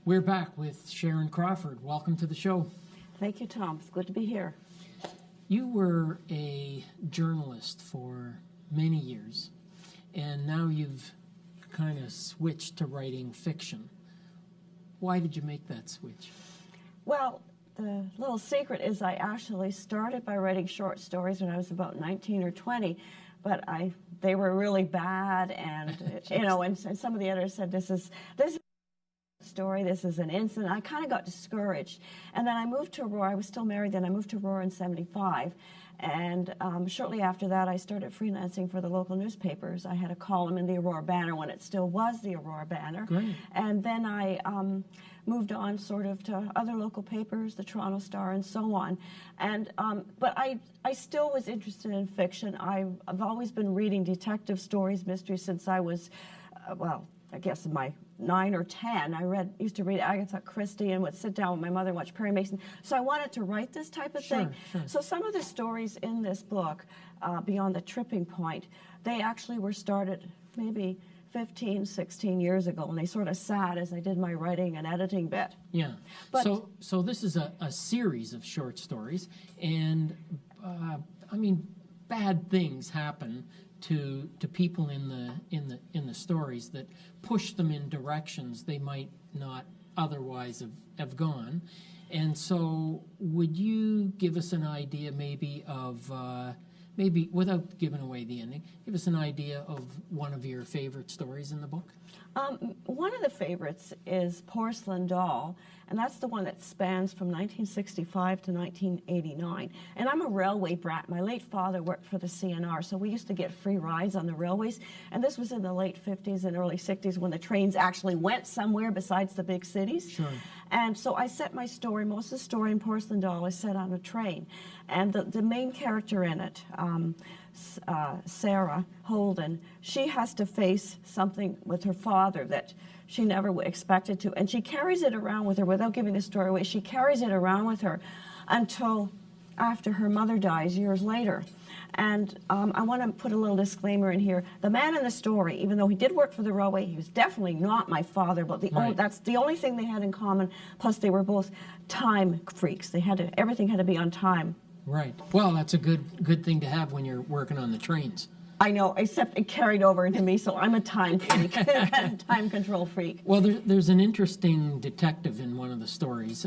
We're back with Sharon Crawford. Welcome to the show. Thank you, Tom. It's good to be here. You were a journalist for many years, and now you've kind of switched to writing fiction. Why did you make that switch? Well, the little secret is I actually started by writing short stories when I was about 19 or 20, but they were really bad, and and some of the editors said this is a story, this is an incident. I kind of got discouraged, and then I moved to Aurora. I was still married then. I moved to Aurora in '75, and shortly after that, I started freelancing for the local newspapers. I had a column in the Aurora Banner when it still was the Aurora Banner. Great. And then I moved on sort of to other local papers, the Toronto Star and so on. And but I still was interested in fiction. I've always been reading detective stories, mysteries, since I was, I guess in my 9 or 10. I used to read Agatha Christie and would sit down with my mother and watch Perry Mason. So I wanted to write this type of thing. Sure. So some of the stories in this book, Beyond the Tripping Point, they actually were started maybe 15, 16 years ago, and they sort of sat as I did my writing and editing bit. Yeah. But, so this is a series of short stories, and I mean, bad things happen to people in the stories that push them in directions they might not otherwise have gone. And so would you give us an idea maybe of maybe without giving away the ending, give us an idea of one of your favorite stories in the book? One of the favorites is Porcelain Doll, and that's the one that spans from 1965 to 1989. And I'm a railway brat. My late father worked for the CNR, so we used to get free rides on the railways. And this was in the late 50s and early 60s when the trains actually went somewhere besides the big cities. Sure. And so I set my story, most of the story in Porcelain Doll is set on a train. And the main character in it, Sarah Holden, she has to face something with her father that she never expected to, and she carries it around with her without giving the story away. She carries it around with her until after her mother dies years later. And I want to put a little disclaimer in here. The man in the story, even though he did work for the railway, he was definitely not my father, but that's the only thing they had in common. Plus, they were both time freaks. Everything had to be on time. Right. Well, that's a good thing to have when you're working on the trains. I know, except it carried over into me, so I'm a time freak, time control freak. Well, there's an interesting detective in one of the stories.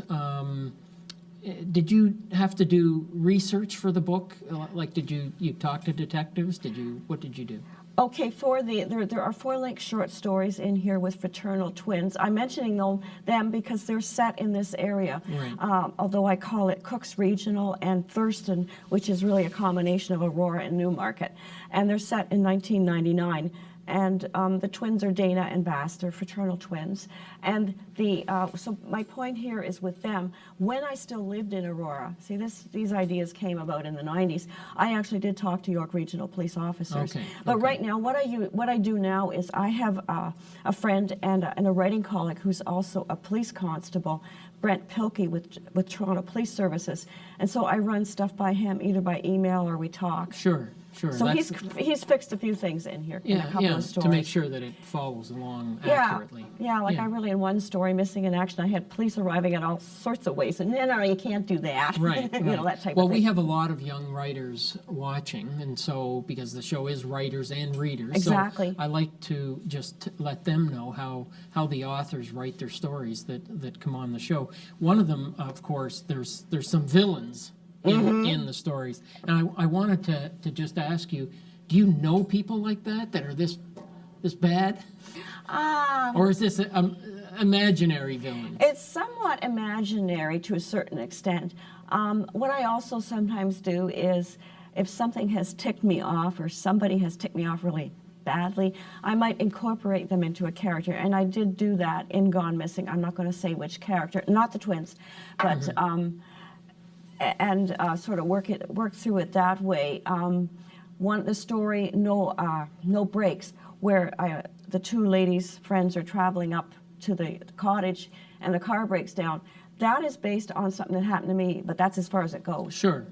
Did you have to do research for the book? Like, did you talk to detectives? What did you do? Okay, there are 4 linked short stories in here with fraternal twins. I'm mentioning them because they're set in this area. Right. Although I call it Cook's Regional and Thurston, which is really a combination of Aurora and Newmarket. And they're set in 1999. And the twins are Dana and Bass. They're fraternal twins. And so my point here is with them, when I still lived in Aurora, see these ideas came about in the 90s, I actually did talk to York Regional police officers. Okay. But right now, what I do now is I have a friend and a writing colleague who's also a police constable, Brent Pilkey with Toronto Police Services. And so I run stuff by him either by email or we talk. Sure. So he's fixed a few things in here, in a couple of stories. To make sure that it follows along accurately. I really, in one story, Missing in Action, I had police arriving in all sorts of ways, and no, you can't do that. Right. That type of thing. Well, we have a lot of young writers watching, and so, because the show is writers and readers, exactly. So I like to just let them know how the authors write their stories that come on the show. One of them, of course, there's some villains in the stories. And I wanted to just ask you, do you know people like that are this bad? Or is this an imaginary villain? It's somewhat imaginary to a certain extent. What I also sometimes do is, if something has ticked me off or somebody has ticked me off really badly, I might incorporate them into a character. And I did do that in Gone Missing. I'm not going to say which character, not the twins, but... sort of work through it that way. The story No Breaks, where the 2 ladies' friends are traveling up to the cottage and the car breaks down. That is based on something that happened to me, but that's as far as it goes. Sure.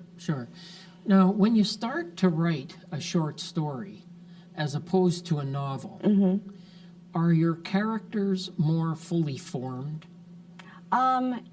Now, when you start to write a short story, as opposed to a novel, are your characters more fully formed?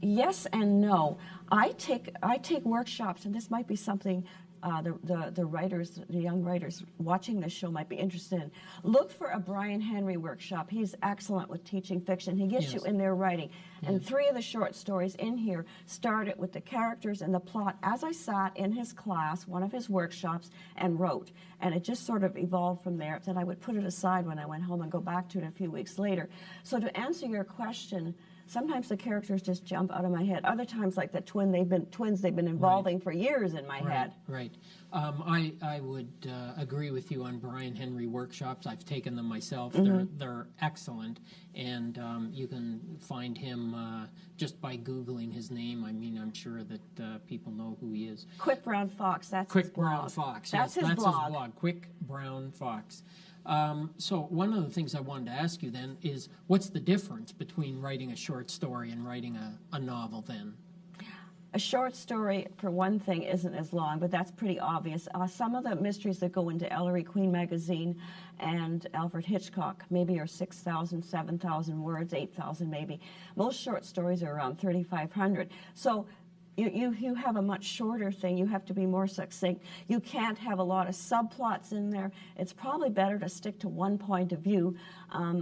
Yes and no. I take workshops, and this might be something the writers, the young writers watching this show might be interested in. Look for a Brian Henry workshop. He's excellent with teaching fiction. He gets you in there writing. And 3 of the short stories in here started with the characters and the plot as I sat in his class, one of his workshops, and wrote. And it just sort of evolved from there. Then I would put it aside when I went home and go back to it a few weeks later. So to answer your question, sometimes the characters just jump out of my head. Other times, like the twins, they've been evolving for years in my head. Right. I would agree with you on Brian Henry workshops. I've taken them myself. They're excellent, and you can find him just by Googling his name. I mean, I'm sure that people know who he is. Quick Brown Fox. That's Quick his blog. Brown Fox. That's Yes, his that's blog. his blog. Quick Brown Fox. So one of the things I wanted to ask you then is, what's the difference between writing a short story and writing a novel then? A short story, for one thing, isn't as long, but that's pretty obvious. Some of the mysteries that go into Ellery Queen magazine and Alfred Hitchcock maybe are 6,000, 7,000 words, 8,000 maybe. Most short stories are around 3,500. So you have a much shorter thing. You have to be more succinct. You can't have a lot of subplots in there. It's probably better to stick to one point of view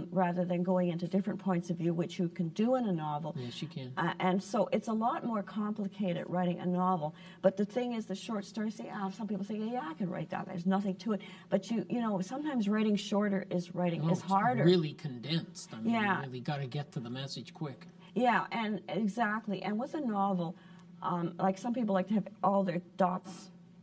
rather than going into different points of view, which you can do in a novel. Yes, you can. And so it's a lot more complicated writing a novel. But the thing is, the short story, some people say, yeah, I can write that. There's nothing to it. But you know, sometimes writing shorter is It's harder. really condensed. I mean, Yeah. you really got to get to the message quick. Yeah, and exactly. And with a novel, like some people like to have all their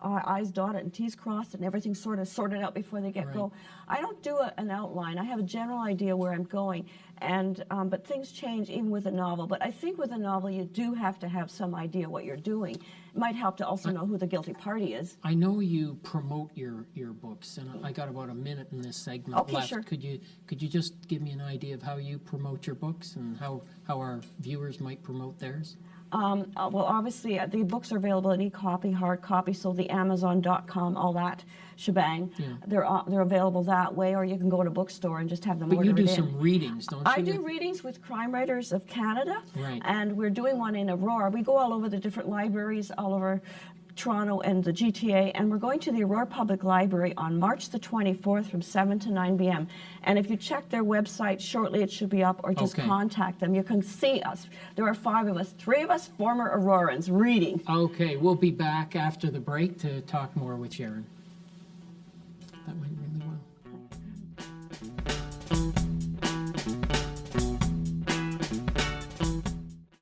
I's dotted and T's crossed and everything sort of sorted out before they get go. I don't do an outline. I have a general idea where I'm going, and but things change even with a novel. But I think with a novel, you do have to have some idea what you're doing. It might help to also know who the guilty party is. I know you promote your books, and I got about a minute in this segment left. Sure. Could you just give me an idea of how you promote your books and how our viewers might promote theirs? Well, obviously, the books are available in e-copy, hard copy, so the Amazon.com, all that shebang. Yeah. They're available that way, or you can go to a bookstore and just have them But ordered you do in. some readings, don't you? I do readings with Crime Writers of Canada, Right. and we're doing one in Aurora. We go all over the different libraries, all over Toronto and the GTA, and we're going to the Aurora Public Library on March the 24th from 7 to 9 p.m. And if you check their website, shortly it should be up, or just contact them. You can see us. There are 5 of us, 3 of us former Aurorans reading. Okay, we'll be back after the break to talk more with Sharon. That went really